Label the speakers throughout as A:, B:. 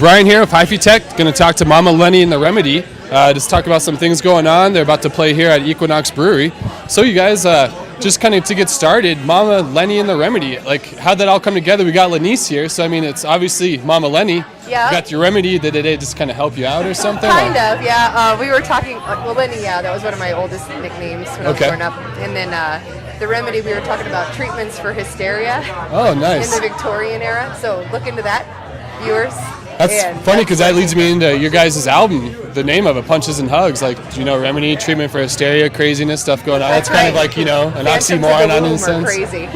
A: Brian here with Hyphytek, going to talk to Mama Lenny and the Remedy. Just talk about some things going on. They're about to play here at Equinox Brewery. So you guys, just kind of to get started, Mama Lenny and the Remedy, like how'd that all come together? We got Lenny here, so I mean it's obviously Mama Lenny.
B: Yeah. You
A: got your Remedy. Did it just kind of help you out or something?
B: Kind of, yeah. We were talking, well Lenny, yeah, that was one of my oldest nicknames when I was growing up. And then the Remedy, we were talking about treatments for hysteria.
A: Oh, nice.
B: In the Victorian era, so look into that, viewers.
A: That's funny because that leads me into your guys' album, the name of it, Punches and Hugs. Like, you know, Remedy, treatment for hysteria, craziness, stuff going on. That's kind of like, you know, an oxymoron in a sense.
B: Crazy.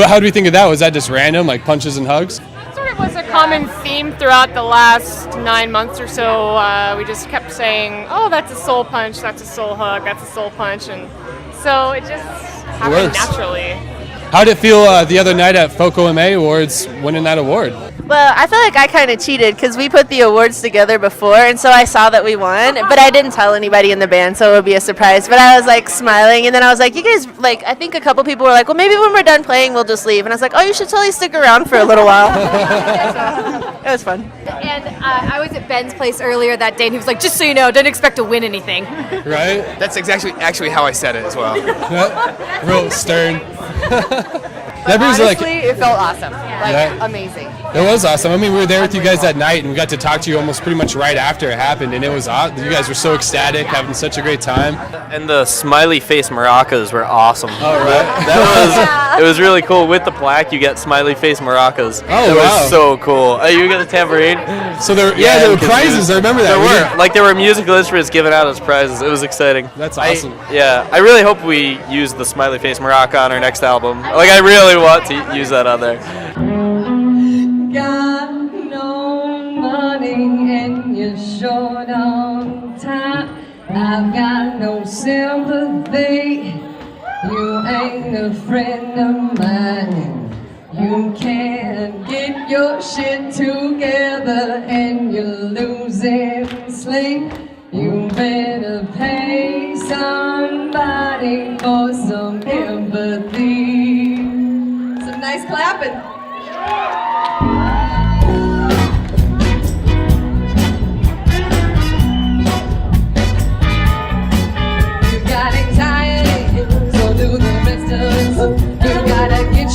A: How do we think of that? Was that just random, like Punches and Hugs?
C: It sort of was a common theme throughout the last 9 months or so. We just kept saying, oh, that's a soul punch, that's a soul hug, that's a soul punch. And so it just happened naturally.
A: How did it feel the other night at FOCO MA Awards winning that award?
D: Well, I feel like I kind of cheated because we put the awards together before, and so I saw that we won, but I didn't tell anybody in the band, so it would be a surprise. But I was like smiling, and then I was like, you guys, like, I think a couple people were like, well, maybe when we're done playing, we'll just leave. And I was like, oh, you should totally stick around for a little while. So, it was fun.
E: And I was at Ben's place earlier that day, and he was like, just so you know, don't expect to win anything.
A: Right?
F: That's actually how I said it as well.
A: Real stern.
B: Honestly, it felt awesome. Amazing.
A: It was awesome. I mean, we were there with you guys that night, and we got to talk to you almost pretty much right after it happened, and it was awesome. You guys were so ecstatic, having such a great time.
G: And the smiley face maracas were awesome.
A: Oh, right.
G: It was really cool. With the plaque, you get smiley face maracas.
A: Oh,
G: it
A: wow.
G: was so cool. You get a tambourine.
A: So there were prizes. I remember that.
G: There were musical instruments given out as prizes. It was exciting.
A: That's awesome.
G: I really hope we use the smiley face maraca on our next album. Like, I really want to use that on there.
H: Got no money and you're short on time. I've got no sympathy. You ain't a friend of mine. You can't get your shit together and you're losing sleep. You better pay somebody for some empathy. Some nice clapping.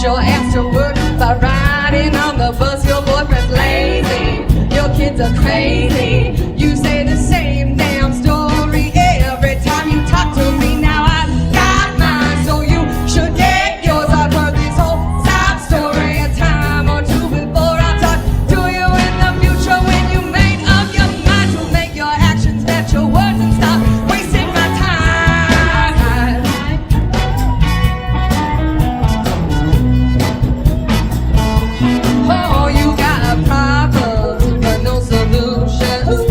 H: Your ass to work by riding on the bus. Your boyfriend's lazy. Your kids are crazy. You say the same damn story every time you talk to me. Now I've got mine, so you should get yours. I've heard this whole side story a time or two before. I'll talk to you in the future when you made up your mind to make your actions match your words and stop wasting my time. Oh, you got a problem, but no solutions.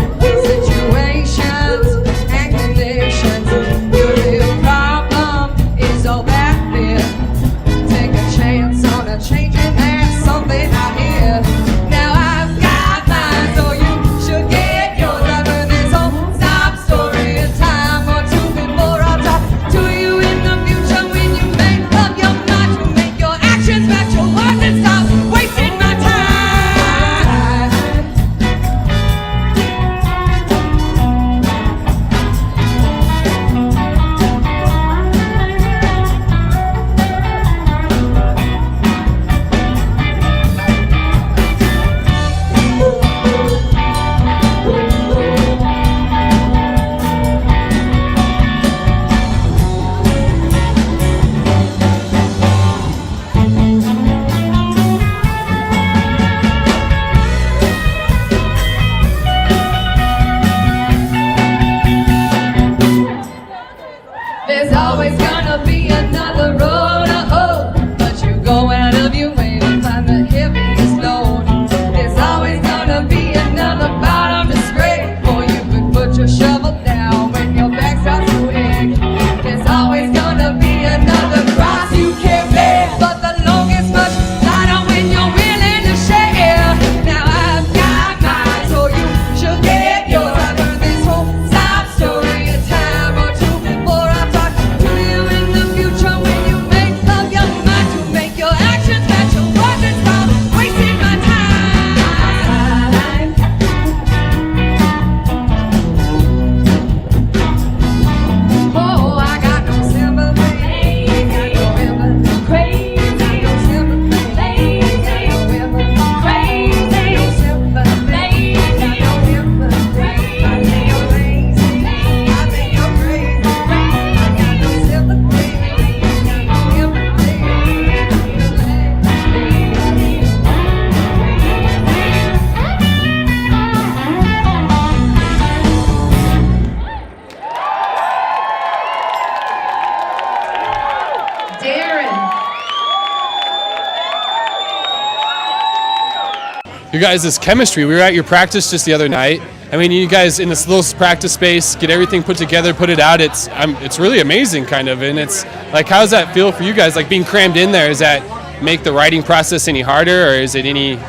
A: guys' chemistry. We were at your practice just the other night. I mean, you guys in this little practice space get everything put together, put it out. It's really amazing, kind of. And it's like, how does that feel for you guys? Like being crammed in there, does that make the writing process any harder, or is it any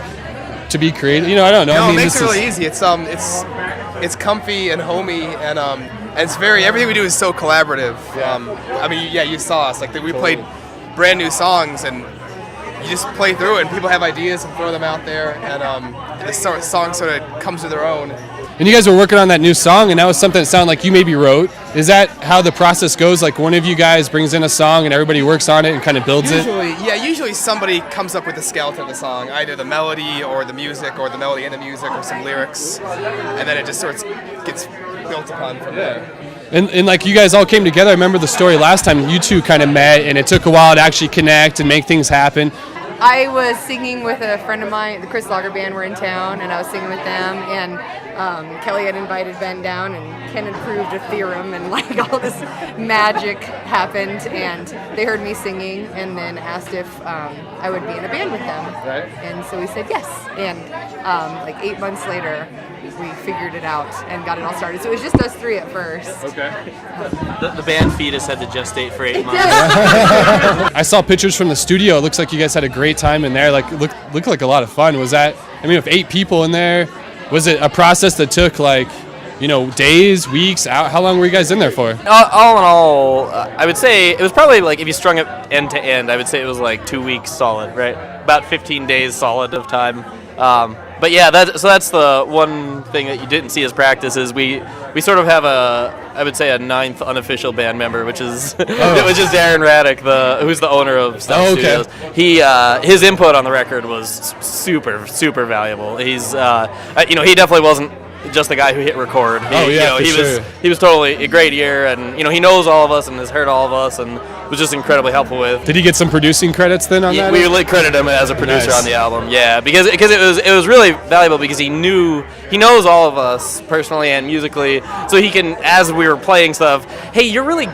A: to be creative? You know, I don't know.
F: No,
A: I mean,
F: it makes it really easy. It's comfy and homey, and it's everything we do is so collaborative. I mean, yeah, you saw us. Like we played brand new songs, and you just play through it, and people have ideas and throw them out there, and the song sort of comes to their own.
A: And you guys were working on that new song, and that was something that sounded like you maybe wrote. Is that how the process goes? Like one of you guys brings in a song and everybody works on it and kind of builds it?
F: Usually somebody comes up with the skeleton of the song, either the melody or the music, or the melody and the music, or some lyrics, and then it just sort of gets built upon from there.
A: And like you guys all came together. I remember the story last time you two kind of met, and it took a while to actually connect and make things happen.
B: I was singing with a friend of mine. The Chris Lager Band were in town, and I was singing with them. And Kelly had invited Ben down, and Ken had proved a theorem, and like all this magic happened. And they heard me singing, and then asked if I would be in a band with them.
A: Right.
B: And so we said yes. And like 8 months later, we figured it out and got it all started. So it was just us three at first.
A: Okay.
G: The band fetus had to gestate for 8 months.
A: I saw pictures from the studio. It looks like you guys had a great time in there. Like looked like a lot of fun. Was that? I mean, with 8 people in there, was it a process that took like, you know, days, weeks? How long were you guys in there for?
G: All in all, I would say it was probably like, if you strung it end to end, I would say it was like 2 weeks solid, right? About 15 days solid of time. But yeah, that's the one thing that you didn't see as practice is we sort of have I would say a 9th unofficial band member, which is which is Darren Raddick, who's the owner of Stout Studios. He his input on the record was super valuable. He's he definitely wasn't just the guy who hit record. He was totally a great ear, and he knows all of us and has heard all of us, and was just incredibly helpful with.
A: Did he get some producing credits then on that?
G: We really credit him as a producer on the album. Yeah, because it was really valuable because he knows all of us personally and musically, so he can, as we were playing stuff, hey, you're really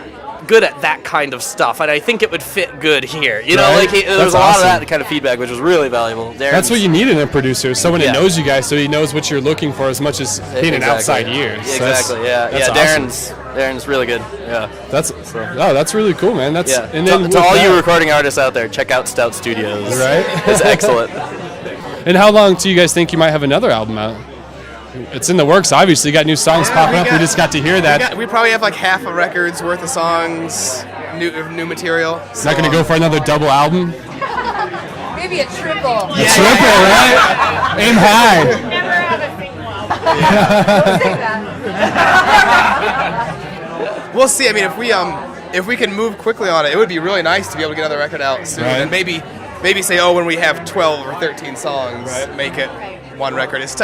G: good at that kind of stuff, and I think it would fit good here. There was a lot of that kind of feedback, which was really valuable.
A: That's what you need in a producer, someone that knows you guys, so he knows what you're looking for as much as being an outside ear.
G: Exactly.
A: That's awesome.
G: Darren's really good. Yeah.
A: That's really cool, man. And then
G: to all you recording artists out there, check out Stout Studios.
A: Right.
G: It's excellent.
A: And how long do you guys think you might have another album out? It's in the works, obviously. You got new songs popping up. We just got to hear that.
F: We probably have like half a record's worth of songs, new material.
A: Not going to go for another double album?
B: Maybe a triple.
A: A triple, right? Aim high.
C: Never have a single album.
F: We'll see. I mean, if we can move quickly on it, it would be really nice to be able to get another record out soon, and maybe say, when we have 12 or 13 songs, make it one record. It's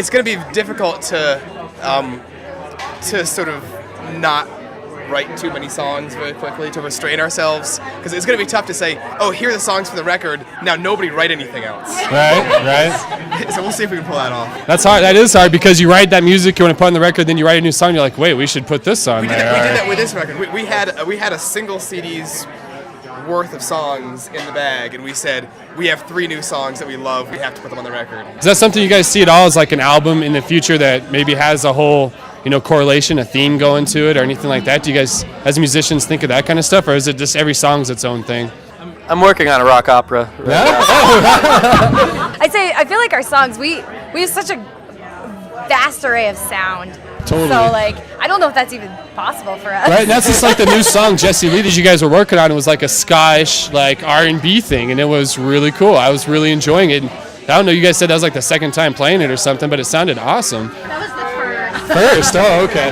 F: going to be difficult to sort of not write too many songs very quickly, to restrain ourselves, because it's going to be tough to say, oh, here are the songs for the record, now nobody write anything else.
A: Right.
F: So we'll see if we can pull that off.
A: That's hard. That is hard, because you write that music, you want to put on the record, then you write a new song, you're like, wait, we should put this on
F: we
A: there.
F: Did that with this record. We had a single CD's worth of songs in the bag, and we said, we have 3 new songs that we love, we have to put them on the record.
A: Is that something you guys see at all as like an album in the future that maybe has a whole, correlation, a theme going to it, or anything like that? Do you guys, as musicians, think of that kind of stuff, or is it just every song's its own thing?
G: I'm working on a rock opera right now.
E: I'd say I feel like our songs we have such a vast array of sound.
A: Totally.
E: So I don't know if that's even possible for us.
A: Right, and that's just like the new song Jesse Lee that you guys were working on. It was like a ska-ish, like R&B thing, and it was really cool. I was really enjoying it. And I don't know, you guys said that was like the second time playing it or something, but it sounded awesome.
E: That was the
A: First, oh, okay.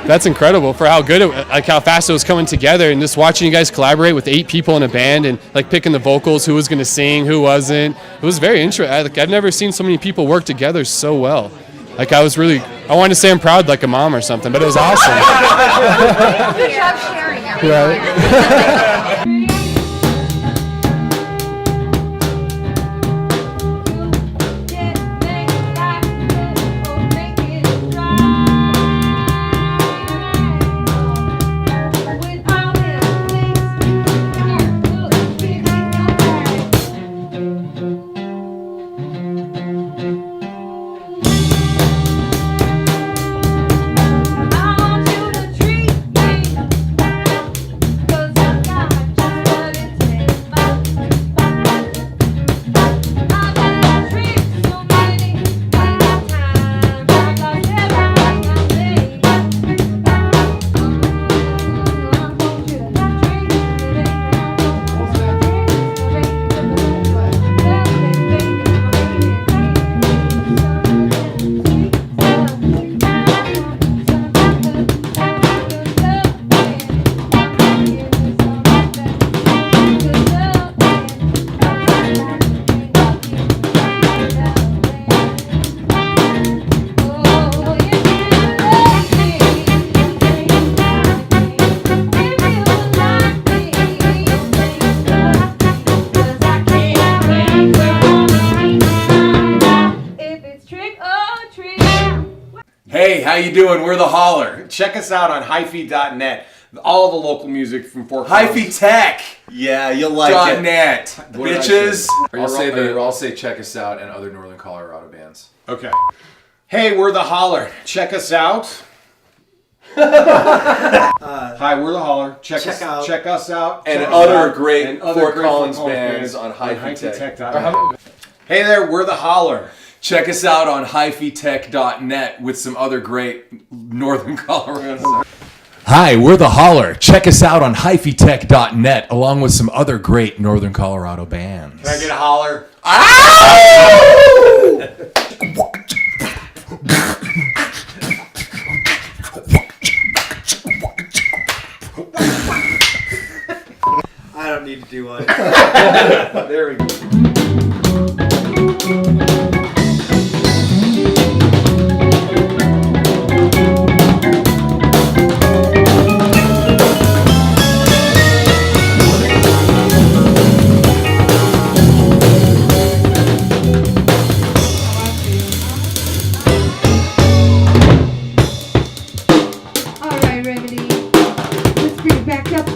A: That's incredible for how good how fast it was coming together, and just watching you guys collaborate with 8 people in a band and like picking the vocals, who was going to sing, who wasn't. It was very interesting. I've never seen so many people work together so well. I wanted to say I'm proud like a mom or something, but it was awesome.
B: Good job sharing everything.
A: Right.
I: Hey, how you doing? We're the Holler. Check us out on hyphy.net. All the local music from Fort Collins.
J: Hyphytek. Yeah, you'll like it.
I: .net. Bitches.
J: I'll say check us out and other Northern Colorado bands.
I: Okay. Hey, we're the Holler. Check us out. Hi, we're the Holler. Check us out.
J: And other great Fort Collins bands on Hyphytek.
I: Hey there, we're the Holler.
J: Check us out on hyphytek.net with some other great Northern Colorado. Hi, we're the Holler. Check us out on hyphytek.net along with some other great Northern Colorado bands.
I: Can I get a holler?
K: I don't need to do one.
I: There we go.
H: Alright, Remedy. Let's bring it back up.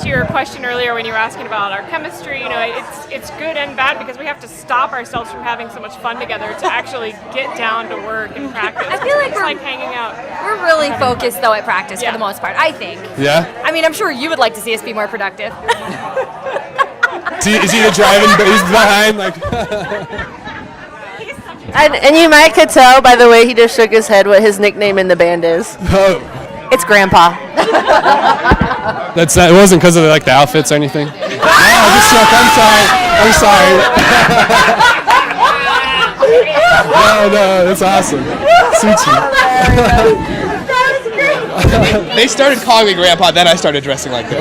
C: Your question earlier when you were asking about our chemistry, it's good and bad because we have to stop ourselves from having so much fun together to actually get down to work and practice.
E: I feel like
C: it's like hanging out.
E: We're really focused though at practice for the most part, I think.
A: Yeah?
E: I mean, I'm sure you would like to see us be more productive.
A: Is he the driving, but he's behind? Like.
D: And you might could tell by the way he just shook his head what his nickname in the band is.
A: Oh.
D: It's Grandpa.
A: That's not, it wasn't because of the outfits or anything. No, I'm just joking. I'm sorry. No, that's awesome. Suits you.
F: They started calling me Grandpa, then I started dressing like this.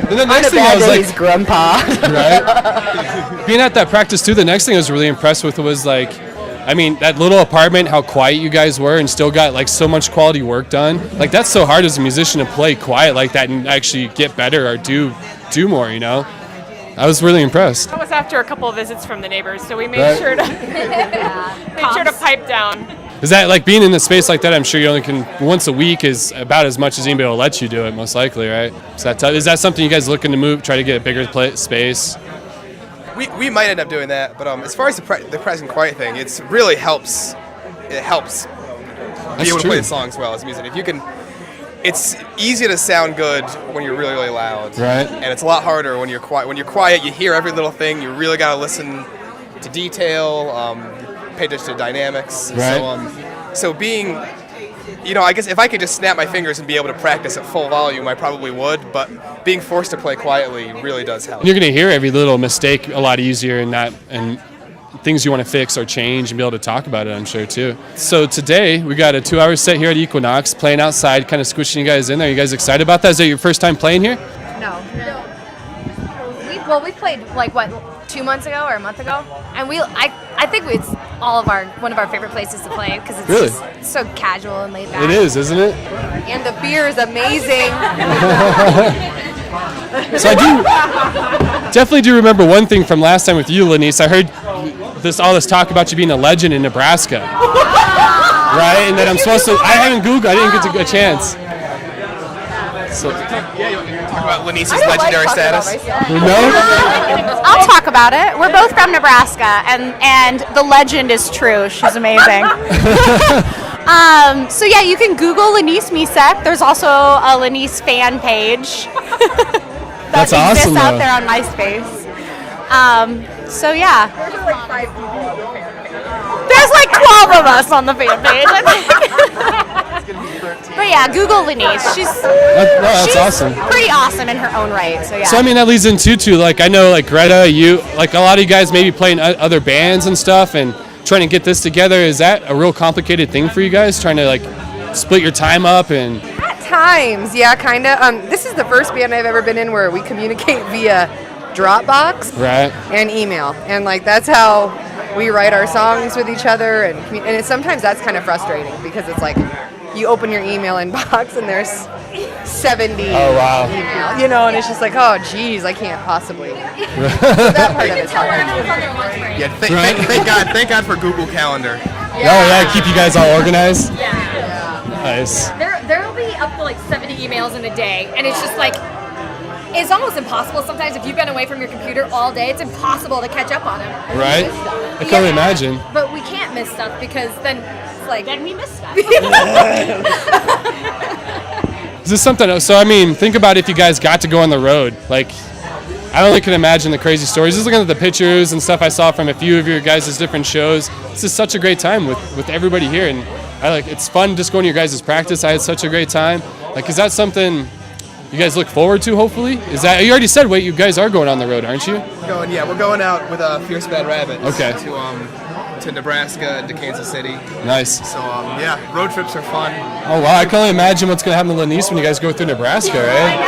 A: And the next thing I was like,
D: he's Grandpa.
A: right? Being at that practice too, the next thing I was really impressed with was that little apartment, how quiet you guys were and still got so much quality work done. That's so hard as a musician to play quiet like that and actually get better or do more, I was really impressed.
C: That was after a couple of visits from the neighbors, so we made sure to pipe down.
A: Is that being in a space like that? I'm sure you only can once a week is about as much as anybody will let you do it, most likely, right? Is that something you guys looking to try to get a bigger space?
F: We might end up doing that, but as far as the present quiet thing, it really helps. It helps be able to play the songs well as a musician. If you can, it's easy to sound good when you're really, really loud,
A: right?
F: And it's a lot harder when you're quiet. When you're quiet, you hear every little thing. You really got to listen to detail, pay attention to dynamics.
A: Right.
F: So being, I guess if I could just snap my fingers and be able to practice at full volume, I probably would. But being forced to play quietly really does help.
A: You're going to hear every little mistake a lot easier and things you want to fix or change and be able to talk about it, I'm sure, too. So today, we got a 2-hour set here at Equinox, playing outside, kind of squishing you guys in there. You guys excited about that? Is that your first time playing here?
E: No. We played 2 months ago or a month ago, and I think it's one of our favorite places to play because it's just so casual and laid back.
A: It is, isn't it?
B: And the beer is amazing.
A: So I definitely do remember one thing from last time with you, Lenny. I heard all this talk about you being a legend in Nebraska, right? And that I'm supposed to. I haven't Googled. I didn't get a chance. So,
F: Yeah, you want to talk about Lenny's legendary status?
A: no.
L: I'll talk about it. We're both from Nebraska, and the legend is true. She's amazing. So yeah, you can Google Lenny Misek. There's also a Lenny fan page that
A: That's awesome,
L: exists out
A: though.
L: there on MySpace. So yeah,
B: There's like 5 people on the fan page.
L: there's like 12 of us on the fan page, I think. But yeah, Google Lenny. She's
A: That's awesome.
L: pretty awesome in her own right. So yeah.
A: So I mean, that leads into like I know like Greta, you like a lot of you guys maybe playing other bands and stuff and trying to get this together. Is that a real complicated thing for you guys? Trying to like split your time up and.
B: At times, yeah, kind of. This is the first band I've ever been in where we communicate via Dropbox
A: Right.
B: and email, and like that's how we write our songs with each other, and sometimes that's kind of frustrating because it's like you open your email inbox and there's 70 email, you know, and it's just like, oh geez, I can't possibly. So that part of it's hard.
F: Yeah, thank God for Google Calendar.
A: Oh yeah, keep you guys all organized. Nice.
E: There'll be up to like 70 emails in a day, and it's just like, it's almost impossible sometimes if you've been away from your computer all day. It's impossible to catch up on them.
A: Right? I can only imagine.
E: But we can't miss stuff because then it's like, then we miss stuff.
A: Is this something? So I mean, think about if you guys got to go on the road. Like, I only can imagine the crazy stories. Just looking at the pictures and stuff I saw from a few of your guys' different shows. This is such a great time with everybody here, and it's fun just going to your guys' practice. I had such a great time. Like, is that something you guys look forward to? Hopefully, is that you already said? Wait, you guys are going on the road, aren't you?
F: We're going out with Fierce Bad Rabbits.
A: Okay.
F: To Nebraska and to Kansas City.
A: Nice.
F: So yeah, road trips are fun.
A: Oh wow, I can only imagine what's going to happen to Lenny when you guys go through Nebraska, right?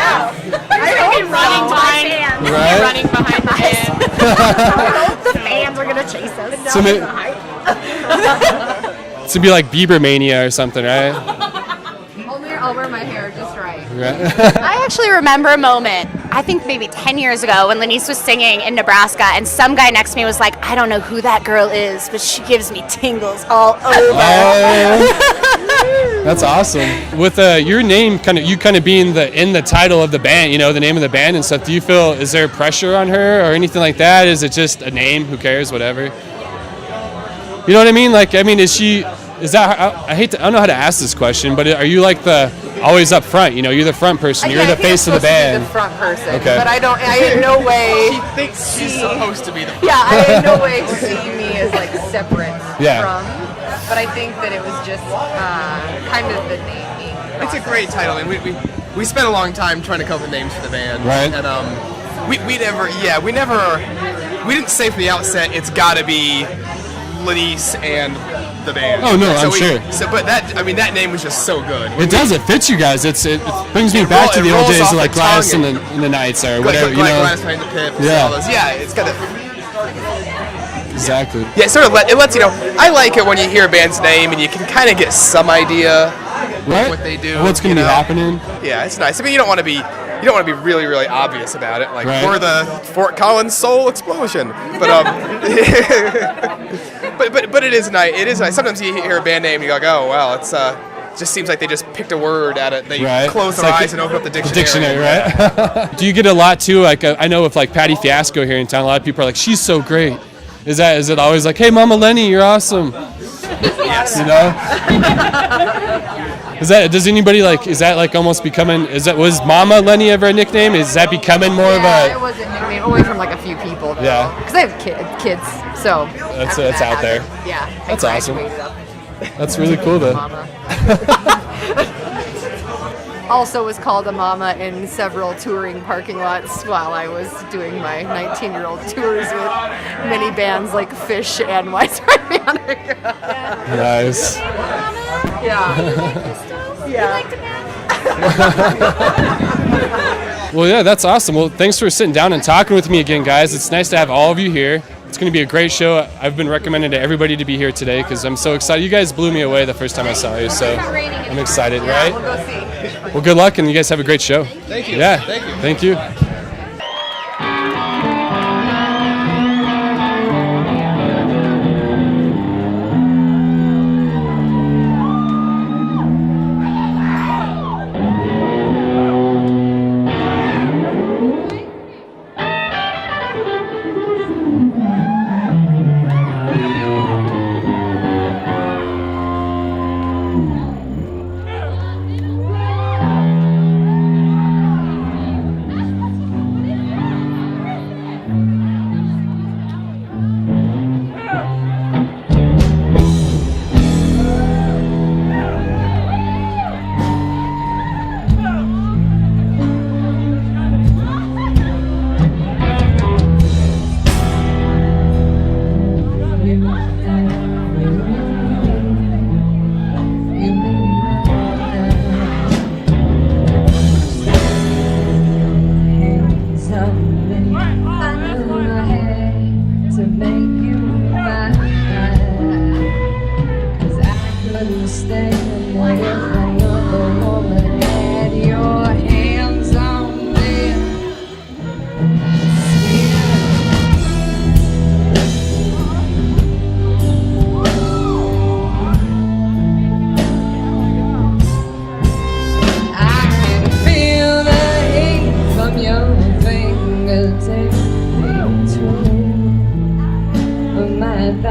L: running behind,
A: Right?
L: running behind the band. The fans are gonna chase us.
A: So to be like Bieber mania or something, right?
B: Only I'll wear my hair just right.
L: I actually remember a moment, I think maybe 10 years ago, when Lenny was singing in Nebraska, and some guy next to me was like, I don't know who that girl is, but she gives me tingles all over.
A: That's awesome. With your name you being in the title of the band, you know, the name of the band and stuff, do you feel, is there pressure on her or anything like that? Is it just a name? Who cares? Whatever. You know what I mean? Like, I mean, I don't know how to ask this question, but are you like always up front? You know, you're the front person. You're the face of the band.
B: The front person.
A: Okay.
B: But I in no way.
F: She thinks she's supposed to be the.
B: Yeah, I in no way see me as like separate
A: Yeah.
B: from. But I think that it was just kind of the naming.
F: It's a great title, and we spent a long time trying to come up with names for the band.
A: Right.
F: And we didn't say from the outset it's got to be Lenny and the band.
A: Oh, no, I'm sure.
F: But that name was just so good.
A: It does. It fits you guys. It brings me back to the old days of like Gladys in the Nights or whatever. You know.
F: Gladys behind the Pips.
A: Yeah.
F: All those. Yeah. It's got a.
A: Exactly.
F: Yeah. It lets you know. I like it when you hear a band's name and you can kind of get some idea of what they do.
A: What's going to be happening?
F: Yeah, it's nice. I mean, you don't want to be really, really obvious about it. Like,
A: Right.
F: we're the Fort Collins Soul Explosion. But but it is nice. It is nice. Sometimes you hear a band name and you're like, oh well, it's just seems like they just picked a word out of. They close their eyes and open up the dictionary.
A: Right? Do you get a lot too? Like I know with like Patty Fiasco here in town, a lot of people are like, she's so great. Is it always like, hey, Mama Lenny, you're awesome?
F: Yes.
A: You know. Does anybody like? Is that like almost becoming? Was Mama Lenny ever a nickname? Is that becoming more of a?
B: It was a nickname, only from like a few people. Though.
A: Yeah.
B: Because I have kids, so.
A: That's
B: after that
A: out there.
B: happened, yeah.
A: That's awesome.
B: graduated up
A: That's really cool though.
B: Mama. Also was called a mama in several touring parking lots while I was doing my 19-year-old tours with many bands like Fish and White Panic.
A: Nice.
B: Yeah.
A: Well, yeah, that's awesome. Well, thanks for sitting down and talking with me again, guys. It's nice to have all of you here. It's going to be a great show. I've been recommending to everybody to be here today because I'm so excited. You guys blew me away the first time I saw you, so I'm excited, right?
B: We'll go see.
A: Well, good luck, and you guys have a great show.
F: Thank you.
A: Yeah.
F: Thank you.
A: Thank you.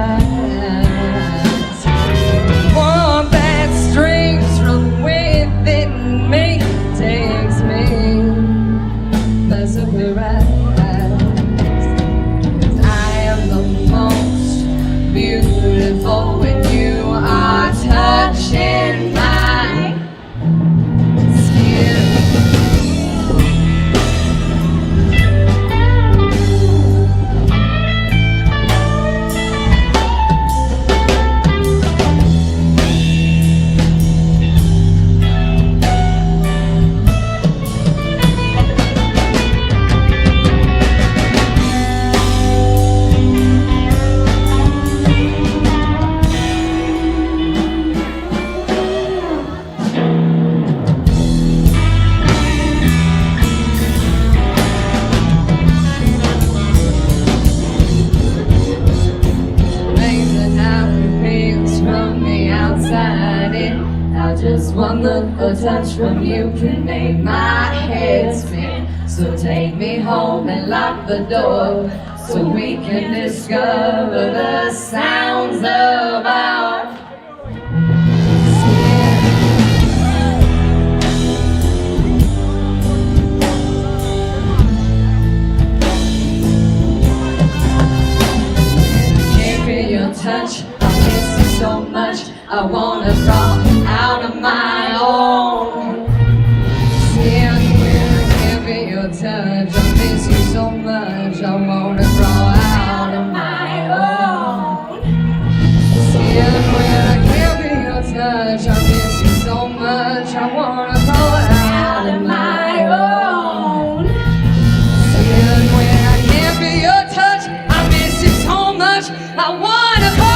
H: rise. Warmth that streams from within me takes me by surprise. I am the most beautiful when you are touching my skin. Amazing how it feels from the outside in. How just one look or touch from you can make my head spin. So take me home and lock the door so we can discover the sounds of our skin. Can't feel your touch, I miss you so much. I wanna crawl out of my own skin. Can't feel your touch, I miss you so much. I wanna crawl out of my own skin. When I can't feel your touch, I miss you so much. I wanna crawl out of my own skin. When I can't feel your touch, I miss you so much. I wanna crawl